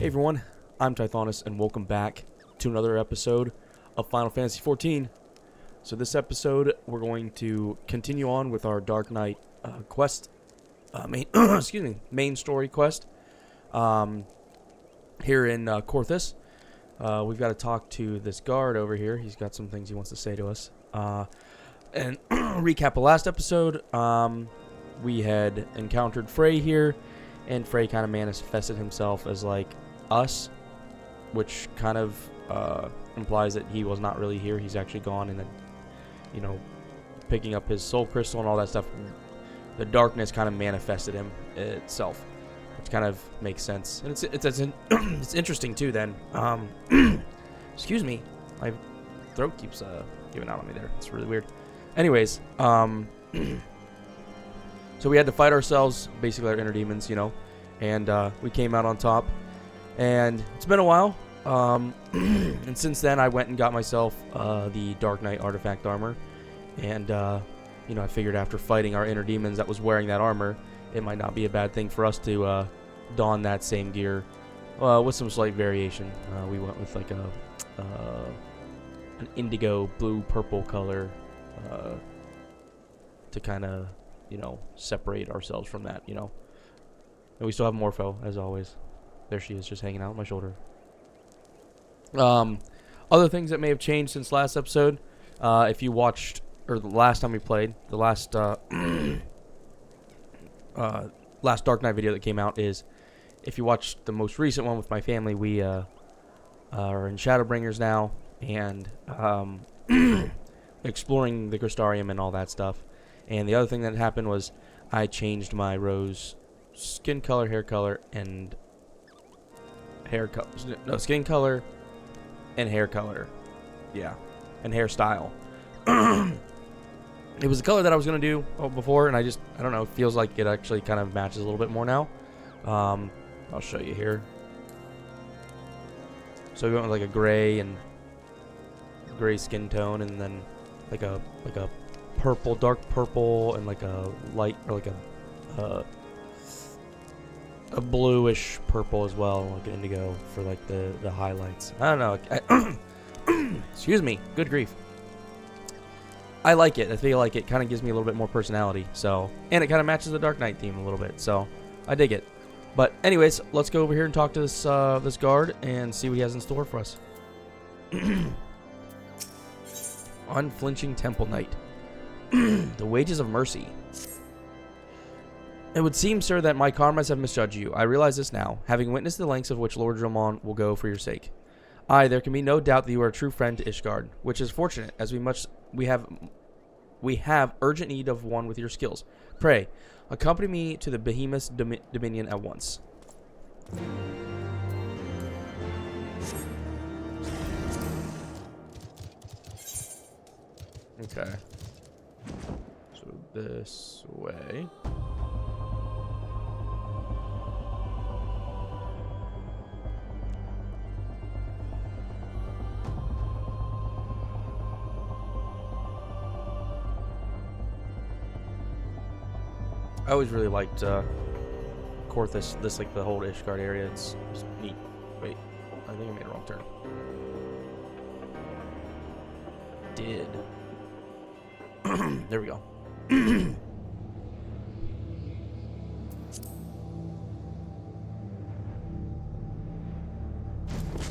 Hey everyone, I'm Tithonus, and welcome back to another episode of Final Fantasy XIV. So this episode, we're going to continue on with our Dark Knight quest, main story quest, here in Korthus. We've got to talk to this guard over here. He's got some things he wants to say to us. And recap the last episode, we had encountered Frey here, and Frey kind of manifested himself as like us, which kind of implies that he was not really here. He's actually gone and, picking up his soul crystal and all that stuff. The darkness kind of manifested him itself, which kind of makes sense. And it's interesting too. Then, excuse me, my throat keeps giving out on me there. It's really weird. Anyways, so we had to fight ourselves, basically our inner demons, and we came out on top. And it's been a while, and since then I went and got myself the Dark Knight artifact armor, and I figured after fighting our inner demons that was wearing that armor, it might not be a bad thing for us to don that same gear with some slight variation. We went with like an indigo blue purple color to kind of separate ourselves from that, and we still have Morpho as always. There she is, just hanging out on my shoulder. Other things that may have changed since last episode, if you watched, or the last time we played, the last last Dark Knight video that came out, is if you watched the most recent one with my family, we are in Shadowbringers now, and exploring the Crystarium and all that stuff. And the other thing that happened was I changed my Rose skin color, hair color, and skin color and hair color. Yeah. And hairstyle. It was the color that I was going to do before, and I don't know, it feels like it actually kind of matches a little bit more now. I'll show you here. So we went with like a gray and gray skin tone, and then like a purple, dark purple, and like a light, or like a bluish purple as well, like an indigo for like the highlights. I don't know. Excuse me. Good grief. I like it. I feel like it kind of gives me a little bit more personality. So, and it kind of matches the Dark Knight theme a little bit. So, I dig it. But anyways, let's go over here and talk to this this guard and see what he has in store for us. Unflinching Temple Knight. The wages of mercy. It would seem, sir, that my karmas have misjudged you. I realize this now, having witnessed the lengths of which Lord Dromon will go for your sake. Aye, there can be no doubt that you are a true friend to Ishgard, which is fortunate, as we have urgent need of one with your skills. Pray, accompany me to the Behemoth's dominion at once. Okay. So this way. I always really liked Korthus, like the whole Ishgard area. It's neat. Wait, I think I made a wrong turn. Did. There we go.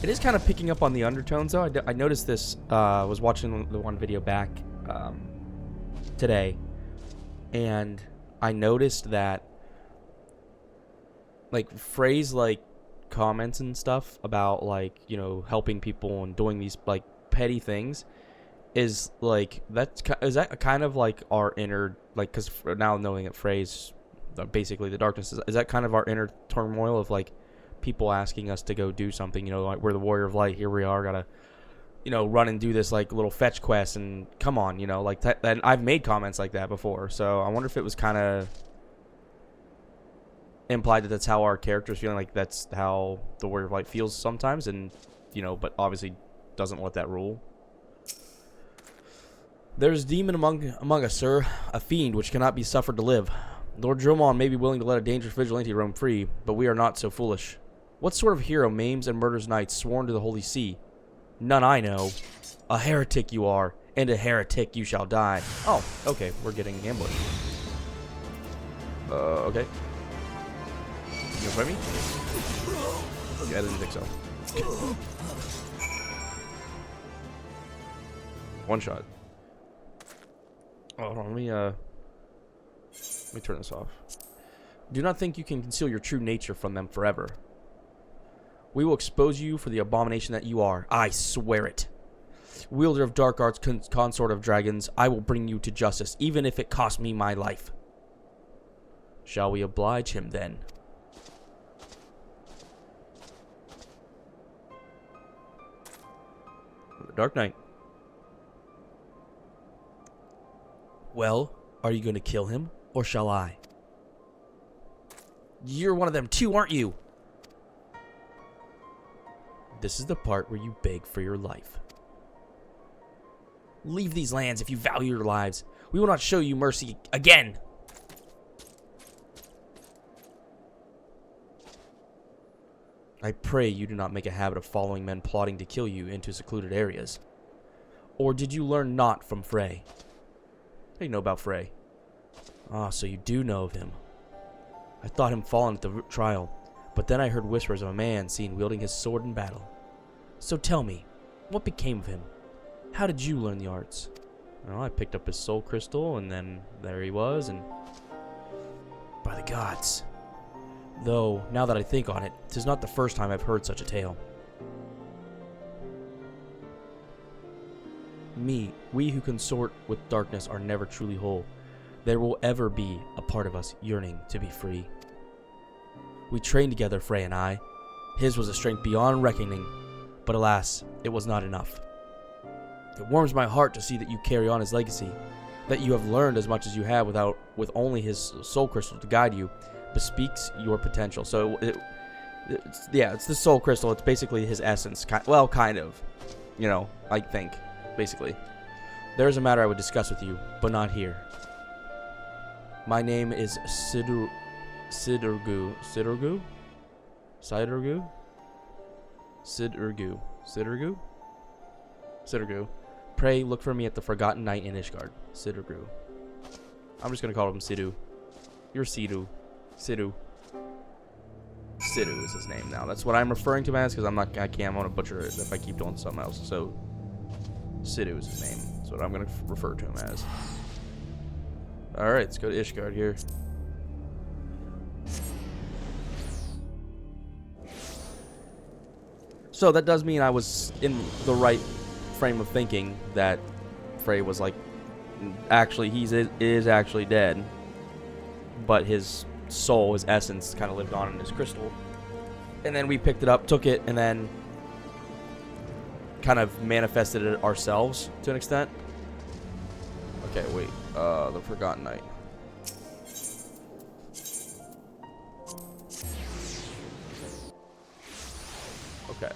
It is kind of picking up on the undertones, though. I noticed this. Was watching the one video back today, and I noticed that, like, Frey's, like, comments and stuff about, like, helping people and doing these, like, petty things is, like, is that kind of, like, our inner, like, because now knowing that Frey's basically the darkness, is that kind of our inner turmoil of, like, people asking us to go do something, like, we're the Warrior of Light, here we are, gotta, run and do this, like, little fetch quest, and come on, like, and I've made comments like that before, so I wonder if it was kind of implied that that's how our character's feeling, like, that's how the Warrior of Light feels sometimes, and, but obviously doesn't let that rule. There's a demon among us, sir, a fiend which cannot be suffered to live. Lord Dromon may be willing to let a dangerous vigilante roam free, but we are not so foolish. What sort of hero maims and murders knights sworn to the Holy See? None I know. A heretic you are, and a heretic you shall die. Oh, okay, we're getting ambushed. Okay. You gonna fight me? Yeah, I didn't think so. One shot. Oh, hold on, let me turn this off. Do not think you can conceal your true nature from them forever. We will expose you for the abomination that you are. I swear it. Wielder of dark arts, consort of dragons, I will bring you to justice, even if it costs me my life. Shall we oblige him then? The Dark Knight. Well, are you going to kill him, or shall I? You're one of them too, aren't you? This is the part where you beg for your life. Leave these lands if you value your lives. We will not show you mercy again. I pray you do not make a habit of following men plotting to kill you into secluded areas. Or did you learn naught from Frey? How do you know about Frey? Ah, so you do know of him. I thought him fallen at the trial, but then I heard whispers of a man seen wielding his sword in battle. So tell me, what became of him? How did you learn the arts? Well, I picked up his soul crystal, and then there he was, and... By the gods. Though, now that I think on it, 'tis not the first time I've heard such a tale. We who consort with darkness are never truly whole. There will ever be a part of us yearning to be free. We trained together, Frey and I. His was a strength beyond reckoning, but alas, it was not enough. It warms my heart to see that you carry on his legacy, that you have learned as much as you have with only his soul crystal to guide you, bespeaks your potential. So, it's the soul crystal. It's basically his essence. Well, kind of. You know, I think, basically. There is a matter I would discuss with you, but not here. My name is Sidurgu. Sidurgu? Sidurgu? Sidurgu. Sidurgu? Sidurgu. Pray look for me at the Forgotten Night in Ishgard. Sidurgu. I'm just gonna call him Sidu. You're Sidu. Sidu. Sidu is his name now. That's what I'm referring to him as, because I'm gonna butcher it if I keep doing something else. So Sidu is his name. That's what I'm gonna refer to him as. Alright, let's go to Ishgard here. So that does mean I was in the right frame of thinking that Frey was like, actually, is actually dead, but his soul, his essence, kind of lived on in his crystal. And then we picked it up, took it, and then kind of manifested it ourselves to an extent. Okay, wait. The Forgotten Night. Okay.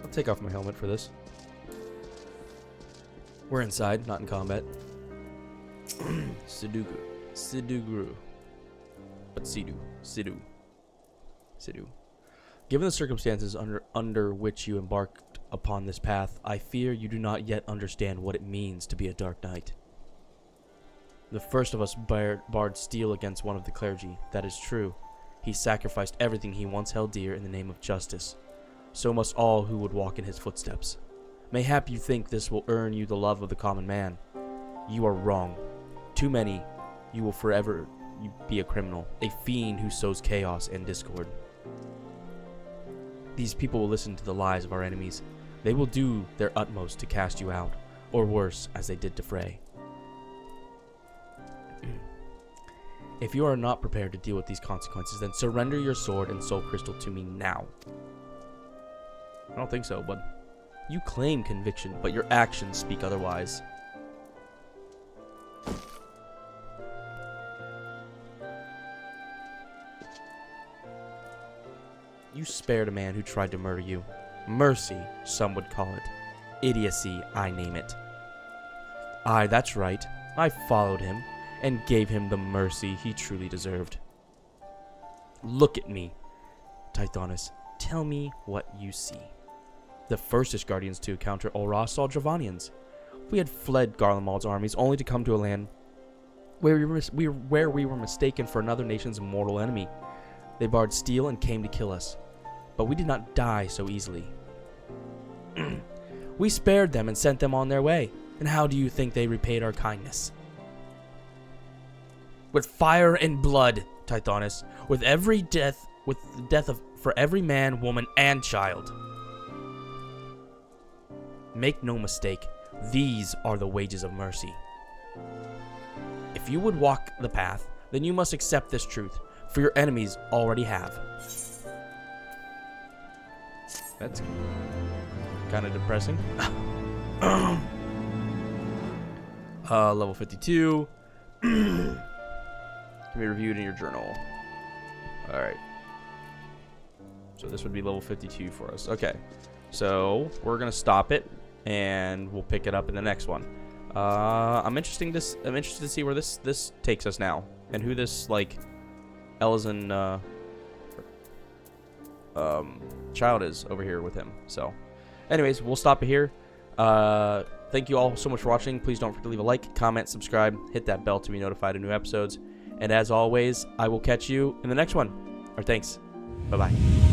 I'll take off my helmet for this. We're inside, not in combat. Sidurgu. Sidurgu. But Sidu. Given the circumstances under which you embarked upon this path, I fear you do not yet understand what it means to be a Dark Knight. The first of us barred steel against one of the clergy. That is true. He sacrificed everything he once held dear in the name of justice. So must all who would walk in his footsteps. Mayhap you think this will earn you the love of the common man. You are wrong. Too many, you will forever be a criminal, a fiend who sows chaos and discord. These people will listen to the lies of our enemies. They will do their utmost to cast you out, or worse, as they did to Frey. If you are not prepared to deal with these consequences, then surrender your sword and soul crystal to me now. I don't think so, but you claim conviction, but your actions speak otherwise. You spared a man who tried to murder you. Mercy, some would call it. Idiocy, I name it. Aye, that's right. I followed him and gave him the mercy he truly deserved. Look at me, Tithonus. Tell me what you see. The firstest guardians to encounter Olros saw Dravanians. We had fled Garlemald's armies only to come to a land where we were mistaken for another nation's mortal enemy. They barred steel and came to kill us. But we did not die so easily. We spared them and sent them on their way. And how do you think they repaid our kindness? With fire and blood, Tithonus, with the death for every man, woman, and child. Make no mistake, these are the wages of mercy. If you would walk the path, then you must accept this truth, for your enemies already have. That's kind of depressing. Level 52. Can be reviewed in your journal. Alright. So this would be level 52 for us. Okay. So we're going to stop it, and we'll pick it up in the next one. I'm interested to see where this takes us now, and who this like Elizan child is over here with him. So, anyways, we'll stop it here. Thank you all so much for watching. Please don't forget to leave a like, comment, subscribe, hit that bell to be notified of new episodes. And as always, I will catch you in the next one. Or thanks. Bye bye.